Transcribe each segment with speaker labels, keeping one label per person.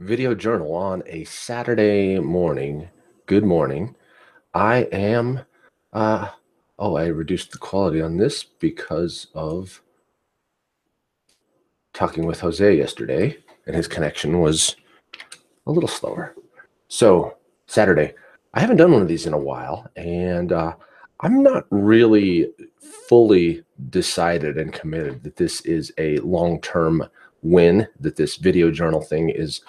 Speaker 1: video journal on a Saturday morning. Good morning. I am, uh, oh, I reduced the quality on this because of talking with Jose yesterday, and his connection was a little slower. So, Saturday, I haven't done one of these in a while, and I'm not really fully decided and committed that this is a long-term win, that this video journal thing is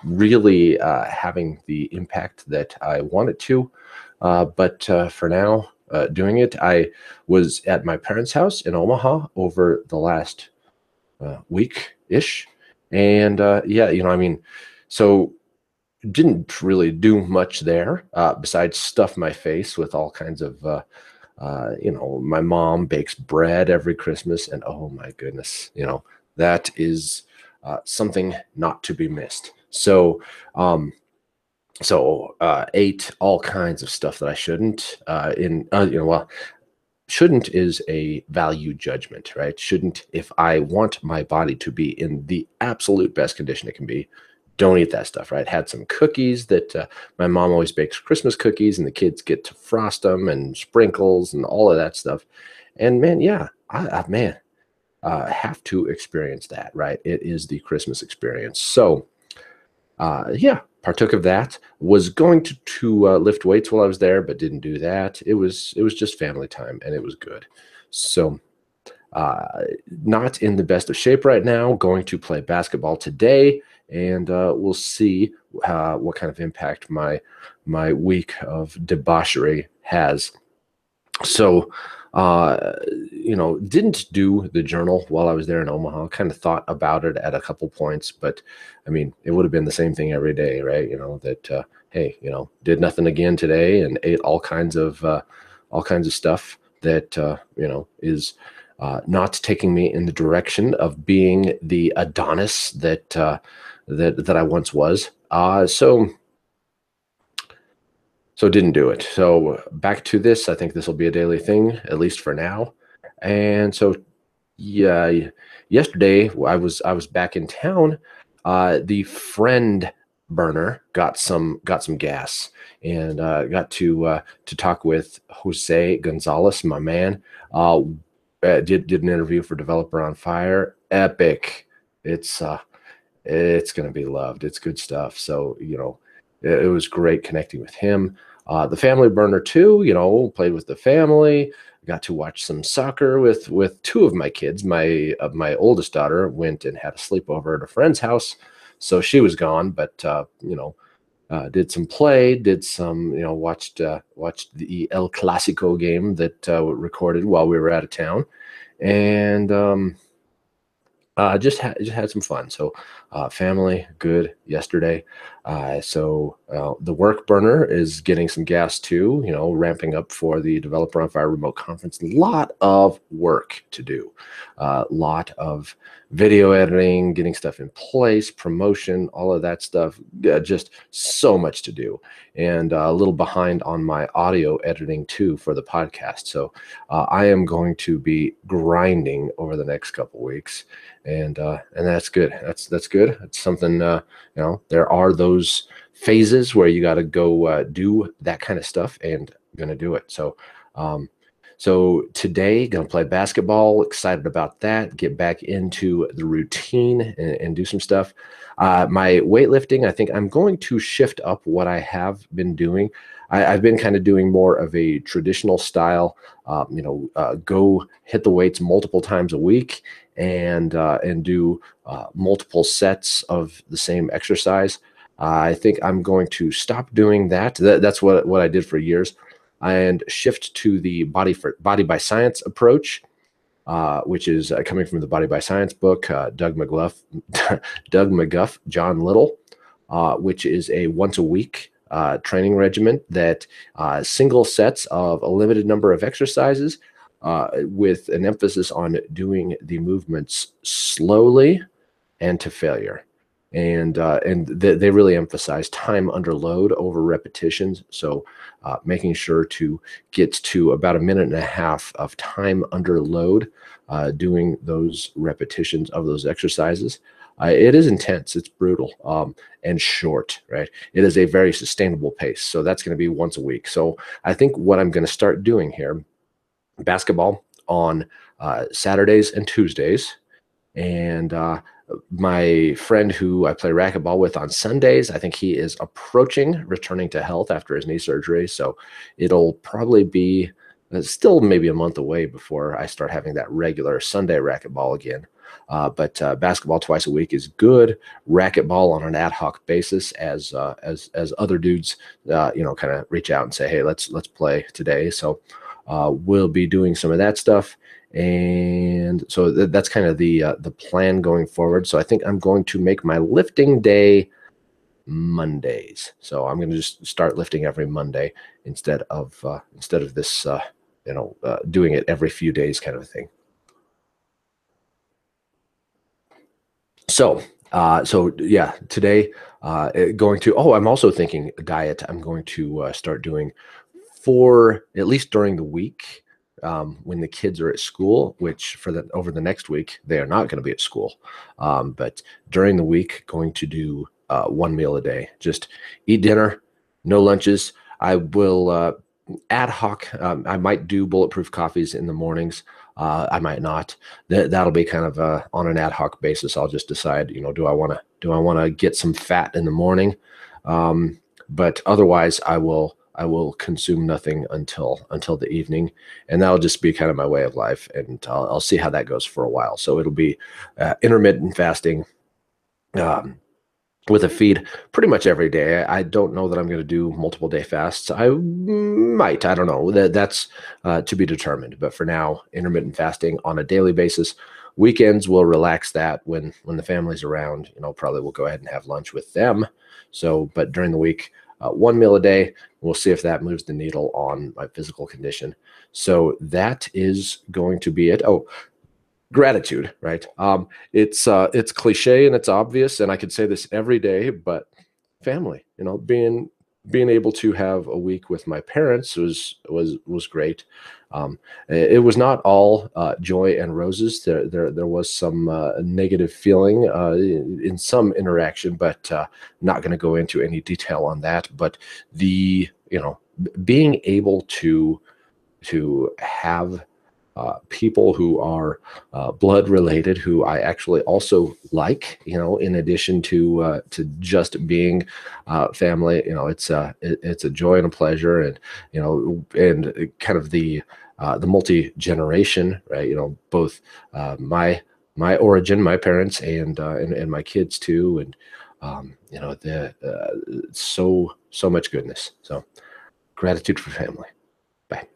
Speaker 1: really having the impact that I want it to. But for now, doing it, I was at my parents' house in Omaha over the last week-ish. And yeah, so didn't really do much there besides stuff my face with all kinds of my mom bakes bread every Christmas, and oh my goodness, that is something not to be missed. So ate all kinds of stuff that I shouldn't. Shouldn't is a value judgment, right? Shouldn't, if I want my body to be in the absolute best condition it can be, don't eat that stuff, right? Had some cookies that my mom always bakes Christmas cookies, and the kids get to frost them and sprinkles and all of that stuff. And man, yeah, I have to experience that, right? It is the Christmas experience. So, yeah, partook of that. Was going to lift weights while I was there, but didn't do that. It was just family time, and it was good. So, not in the best of shape right now. Going to play basketball today, and we'll see what kind of impact my week of debauchery has. So, didn't do the journal while I was there in Omaha. Kind of thought about it at a couple points, but I mean, it would have been the same thing every day, right? Hey, did nothing again today and ate all kinds of stuff that is not taking me in the direction of being the Adonis that I once was. So didn't do it. So back to this. I think this will be a daily thing, at least for now. And so, yeah, yesterday I was back in town. The friend burner got some gas, and got to talk with Jose Gonzalez, my man. Did an interview for Developer on Fire. Epic. It's gonna be loved. It's good stuff. So it was great connecting with him. The family burner too, played with the family. Got to watch some soccer with two of my kids. My oldest daughter went and had a sleepover at a friend's house, so she was gone. But did some play, did some watched the El Clasico game that recorded while we were out of town, and just had some fun. So family good yesterday. The work burner is getting some gas too, ramping up for the Developer on Fire remote conference. A lot of work to do, a lot of video editing, getting stuff in place, promotion, all of that stuff. Just so much to do, and a little behind on my audio editing too for the podcast. So I am going to be grinding over the next couple weeks, and that's good. That's good. It's something. There are those phases where you got to go do that kind of stuff, and I'm gonna do it. So today, gonna play basketball. Excited about that. Get back into the routine and do some stuff. My weightlifting, I think I'm going to shift up what I have been doing. I've been kind of doing more of a traditional style. Go hit the weights multiple times a week, and do multiple sets of the same exercise. I think I'm going to stop doing that. That's what I did for years, and shift to the body by science approach, which is coming from the Body by Science book, Doug McGuff, John Little, which is a once a week training regimen that single sets of a limited number of exercises, with an emphasis on doing the movements slowly and to failure. And they really emphasize time under load over repetitions. So making sure to get to about a minute and a half of time under load, doing those repetitions of those exercises. It is intense, it's brutal, and short, right? It is a very sustainable pace. So that's going to be once a week. So I think what I'm going to start doing here, basketball on Saturdays and Tuesdays, and my friend who I play racquetball with on Sundays, I think he is approaching returning to health after his knee surgery. So it'll probably be still maybe a month away before I start having that regular Sunday racquetball again. But basketball twice a week is good. Racquetball on an ad hoc basis, as other dudes, kind of reach out and say, "Hey, let's play today." So we'll be doing some of that stuff, and so that's kind of the plan going forward. So I think I'm going to make my lifting day Mondays. So I'm going to just start lifting every Monday instead of this doing it every few days kind of a thing. So yeah, today going to. Oh, I'm also thinking diet. I'm going to start doing for at least during the week when the kids are at school, which for the over the next week they are not going to be at school. But during the week, going to do one meal a day. Just eat dinner, no lunches. I will ad hoc. I might do bulletproof coffees in the mornings. I might not. That'll be kind of on an ad hoc basis. I'll just decide. Do I want to get some fat in the morning? But otherwise, I will consume nothing until the evening, and that'll just be kind of my way of life. And I'll see how that goes for a while. So it'll be intermittent fasting. Um, with a feed pretty much every day. I don't know that I'm going to do multiple day fasts. I might. I don't know. That's to be determined. But for now, intermittent fasting on a daily basis. Weekends we'll relax that when the family's around. Probably we'll go ahead and have lunch with them. So, but during the week, one meal a day. We'll see if that moves the needle on my physical condition. So that is going to be it. Oh, gratitude, right? It's cliche and it's obvious, and I could say this every day, but family, being able to have a week with my parents was great. It was not all joy and roses. There was some negative feeling in some interaction, but not going to go into any detail on that. But being able to have people who are blood related, who I actually also like, in addition to just being family. It's a joy and a pleasure, and kind of the multi-generation, right? Both my origin, my parents, and my kids too, and the so much goodness. So gratitude for family. Bye.